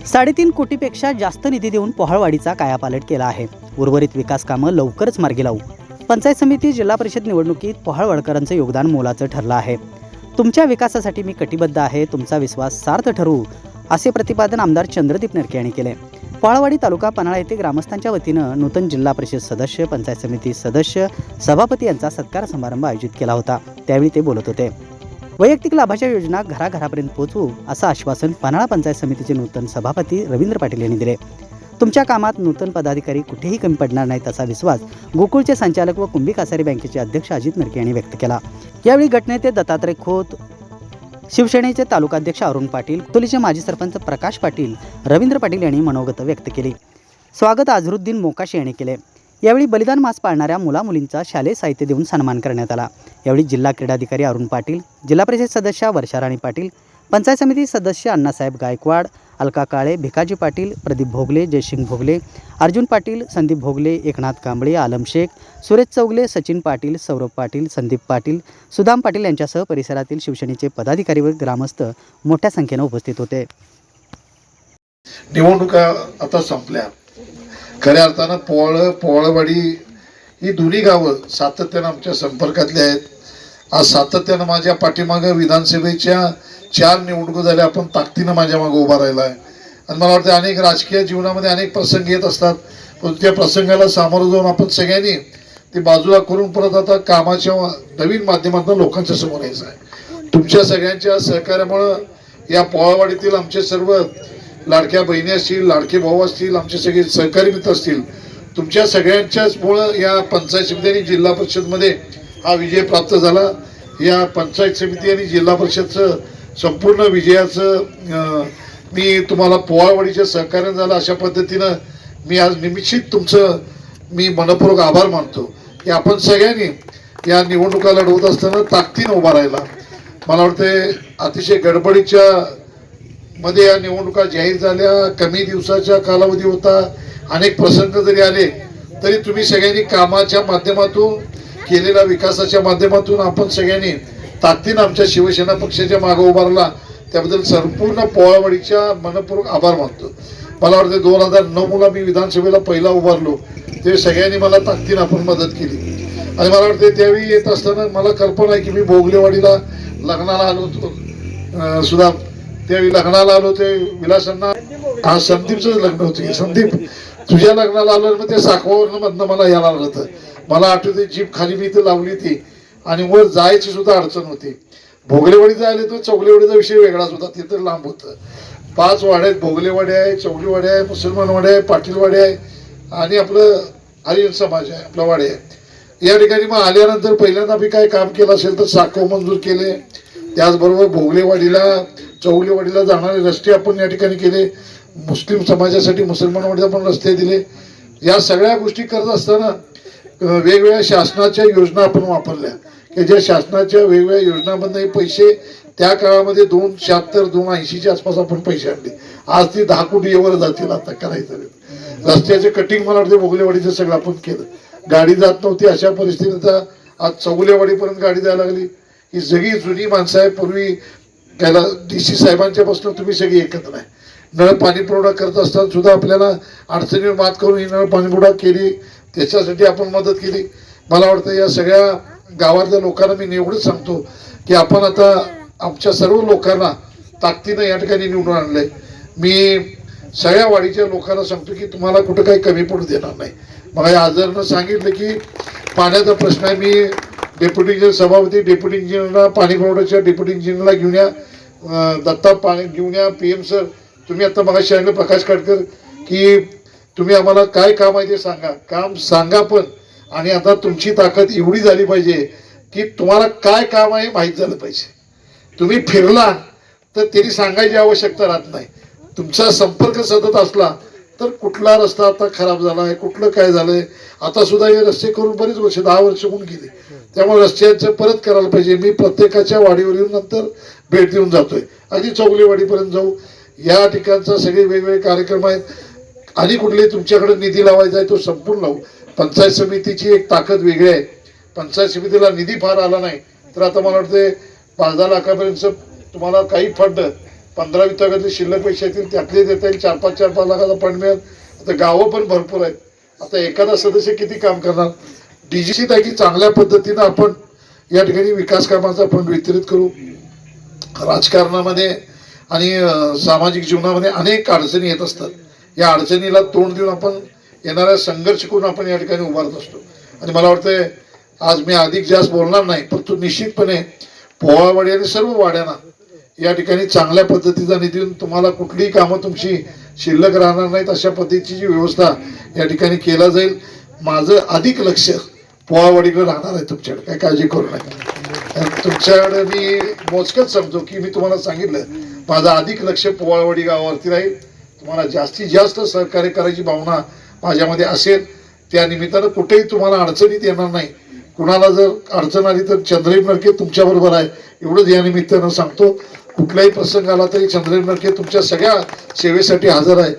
3.5 कोटीपेक्षा जास्त निधी देऊन पोहळवाडीचा कायापालट केला आहे। उर्वरित विकास कामं लवकरच मार्गी लावू। पंचायत समिती जिल्हा परिषद निवडणुकीत पोहळवाडकरांचं योगदान मोलाचं ठरलं आहे। तुमच्या विकासासाठी मी कटिबद्ध आहे, तुमचा विश्वास सार्थ ठरवू, असे प्रतिपादन आमदार चंद्रदीप नरके यांनी केले। पोहळवाडी तालुका पन्हाळा येथे ग्रामस्थांच्या वतीनं नूतन जिल्हा परिषद सदस्य, पंचायत समिती सदस्य, सभापती यांचा सत्कार समारंभ आयोजित केला होता। त्यावेळी ते बोलत होते। वैयक्तिक लाभाच्या योजना घराघरापर्यंत पोहोचवू असं आश्वासन पन्हाळा पंचायत समितीचे नूतन सभापती रवींद्र पाटील यांनी दिले। तुमच्या कामात नूतन पदाधिकारी कुठेही कमी पडणार नाहीत असा विश्वास गोकुळचे संचालक व कुंभी कासारी बँकेचे अध्यक्ष अजित नरके यांनी व्यक्त केला। यावेळी गटनेते दत्तात्रय खोत, शिवसेनेचे तालुकाध्यक्ष अरुण पाटील, कोतोलीचे माजी सरपंच प्रकाश पाटील, रवींद्र पाटील यांनी मनोगत व्यक्त केली। स्वागत अझरुद्दीन मोकाशी यांनी केले। यावेळी बलिदान मास पाळणाऱ्या मुलामुलींचा शालेय साहित्य देऊन सन्मान करण्यात आला। यावेळी जिल्हा क्रीडाधिकारी अरुण पाटील, जिल्हा परिषद सदस्य वर्षा राणी पाटील, पंचायत समिती सदस्य अण्णासाहेब गायकवाड, अलका काळे, भिकाजी पाटील, प्रदीप भोगले, जयसिंग भोगले, अर्जुन पाटील, संदीप भोगले, एकनाथ कांबळे, आलम शेख, सुरेश चौगले, सचिन पाटील, सौरभ पाटील, संदीप पाटील, सुदाम पाटील यांच्यासह परिसरातील शिवसेनेचे पदाधिकारी व ग्रामस्थ मोठ्या संख्येने उपस्थित होते। निवडणुका आता संपल्या। खऱ्या अर्थानं पोहळवाडी ही दोन्ही गावं सातत्यानं आमच्या संपर्कातली आहेत। आज सातत्यानं माझ्या पाठीमागे विधानसभेच्या 4 निवडणुका झाल्या, आपण ताकदीनं माझ्या मागे उभा राहिला आहे। आणि मला वाटतं अनेक राजकीय जीवनामध्ये अनेक प्रसंग येत असतात, पण त्या प्रसंगाला सामोरं जाऊन आपण सगळ्यांनी ते बाजूला करून परत आता कामाच्या नवीन माध्यमातून लोकांच्या समोर यायचं आहे। तुमच्या सगळ्यांच्या सहकार्यामुळं या पोहळवाडीतील आमचे सर्व लाडक्या बहिणी असतील, लाडके भाऊ असतील, आमचे सगळे सहकारी मित्र असतील, तुमच्या सगळ्यांच्याच मुळे या पंचायत समिती आणि जिल्हा परिषदमध्ये हा विजय प्राप्त झाला। या पंचायत समिती आणि जिल्हा परिषदचं संपूर्ण विजयाचं मी तुम्हाला पोहळवाडीच्या सहकार्य झालं अशा पद्धतीनं मी आज निश्चित तुमचं मी मनपूर्वक आभार मानतो की आपण सगळ्यांनी या निवडणुका लढवत असताना ताकदीनं उभा राहिला। मला वाटतं अतिशय गडबडीच्या मध्ये या निवडणुका जाहीर झाल्या, कमी दिवसाचा कालावधी होता, अनेक प्रसंग जरी आले तरी तुम्ही सगळ्यांनी कामाच्या माध्यमातून केलेल्या विकासाच्या माध्यमातून आपण सगळ्यांनी ताकदीनं आमच्या शिवसेना पक्षाच्या मागे उभारला, त्याबद्दल संपूर्ण पोहळवाडीच्या मनपूर्वक आभार मानतो। मला वाटतं 2009 मी विधानसभेला पहिला उभारलो, ते सगळ्यांनी मला ताकदीनं आपण मदत केली। आणि मला वाटतं त्यावेळी येत असताना मला कल्पना आहे की मी भोगलेवाडीला लग्नाला आलो होतो, सुद्धा त्यावेळी लग्नाला आलो ते विलासांना, हा संदीपचं लग्न होते, संदीप तुझ्या लग्नाला आलो, मग ते साखवावरनं मधनं मला यायला लागलं होतं। मला आठवते जीप खाली मी इथं लावली ती आणि वर जायची सुद्धा अडचण होती। भोगलेवाडी जायला तो चौगलेवाडीचा विषय वेगळाच होता, तिथं लांब होतं। 5 वाड्या आहेत, भोगलेवाडी आहे, चौगलेवाडी आहे, मुसलमान वाडी आहे, पाटीलवाडी आहे आणि आपलं आर्यन समाज आहे, आपला वाडी आहे। या ठिकाणी मग आल्यानंतर पहिल्यांदा मी काय काम केलं असेल तर साखव मंजूर केले, त्याचबरोबर भोगलेवाडीला चौगलेवाडीला जाणारे रस्ते आपण या ठिकाणी केले, मुस्लिम समाजासाठी मुसलमानवाडीला पण रस्ते दिले। या सगळ्या गोष्टी करत असताना वेगवेगळ्या शासनाच्या योजना आपण वापरल्या की ज्या शासनाच्या वेगवेगळ्या योजनांमधून पैसे त्या काळामध्ये 276 280च्या आसपास आपण पैसे आणले। आज ती 10 कोटी वर जातील आता करायचं। रस्त्याचे कटिंग मला वाटतं भोगलेवाडीचं सगळं आपण केलं, गाडी जात नव्हती अशा परिस्थितीत आज चौगलेवाडीपर्यंत गाडी जायला लागली। ही सगळी जुनी माणसं आहे, पूर्वी त्याला DC साहेबांच्या पासून तुम्ही सगळी एकत्र आहे। नळ पाणी पुरवठा करत असताना सुद्धा आपल्याला अडचणीवर मात करून ही नळ पाणी पुरवठा केली, त्याच्यासाठी आपण मदत केली। मला वाटतं या सगळ्या गावातल्या लोकांना मी एवढंच सांगतो की आपण आता आमच्या सर्व लोकांना ताकदीनं या ठिकाणी निवडून आणलंय। मी सगळ्या वाडीच्या लोकांना सांगतो की तुम्हाला कुठं काही कमी पडू देणार नाही। मला आजरनं सांगितलं की पाण्याचा प्रश्न आहे, मी डेप्युटी इंजिनियर सभापती, डेप्युटी इंजिनियरला पाणी पुरवठ्याच्या डेप्युटी इंजिनियरला घेऊन या, दत्ता पाणी घेऊन या, PM सर तुम्ही आता मगाशी सांगितलं प्रकाश काटकर की तुम्ही आम्हाला काय काम आहे ते सांगा, काम सांगा पण, आणि आता तुमची ताकद एवढी झाली पाहिजे की तुम्हाला काय काम आहे माहीत झालं पाहिजे। तुम्ही फिरला तर त्यांनी सांगायची आवश्यकता राहत नाही, तुमचा संपर्क सतत असला तर कुठला रस्ता आता खराब झाला आहे, कुठलं काय झालंय, आता सुद्धा हे रस्ते करून बरीच वर्ष 10 वर्ष होऊन गेली, त्यामुळे रस्त्यांचं परत करायला पाहिजे। मी प्रत्येकाच्या वाडीवर येऊन नंतर भेट देऊन जातोय, अगदी चौगलेवाडीपर्यंत जाऊ। या ठिकाणचा सगळे वेगवेगळे कार्यक्रम आहेत, आणि कुठले तुमच्याकडे निधी लावायचा आहे तो संपूर्ण लावू। पंचायत समितीची एक ताकद वेगळी आहे, पंचायत समितीला निधी फार आला नाही तर आता मला वाटतं 5-10 लाखापर्यंत तुम्हाला काही फंड 15 विभागातले शिल्लक पैसे येतील त्यातले देता येईल 4-5 लाखाचा फंड मिळेल. आता गावं पण भरपूर आहेत. आता एखादा सदस्य किती काम करणार. डीजीसी आहे की चांगल्या पद्धतीनं आपण या ठिकाणी विकास कामाचा फंड वितरित करू. राजकारणामध्ये आणि सामाजिक जीवनामध्ये अनेक अडचणी येत असतात. या अडचणीला तोंड देऊन आपण येणाऱ्या संघर्ष करून आपण या ठिकाणी उभारत असतो. आणि मला वाटतंय आज मी अधिक जास्त बोलणार नाही, परंतु निश्चितपणे पोवावाडी आणि सर्व वाड्यांना या ठिकाणी चांगल्या पद्धतीचा निधी देऊन तुम्हाला कुठलीही कामं तुमची शिल्लक राहणार नाहीत अशा पद्धतीची जी व्यवस्था या ठिकाणी केला जाईल. माझं अधिक लक्ष पोवावाडीकडे राहणार आहे तुमच्याकडे, काही काळजी करू नका. तुमच्याकडे मी मोजकच समजू की मी तुम्हाला सांगितलं माझं अधिक लक्ष पोवाळवाडी गावावरती राहील. तुम्हाला जास्तीत जास्त सहकार्य करायची भावना माझ्यामध्ये असेल. त्या निमित्तानं कुठेही तुम्हाला अडचणीत येणार नाही. कुणाला जर अडचण आली तर चंद्रहीन नरके तुमच्याबरोबर आहे एवढंच या निमित्तानं सांगतो. कुठल्याही प्रसंग आला तरी चंद्रहीन नरके तुमच्या सगळ्या सेवेसाठी हजर आहे.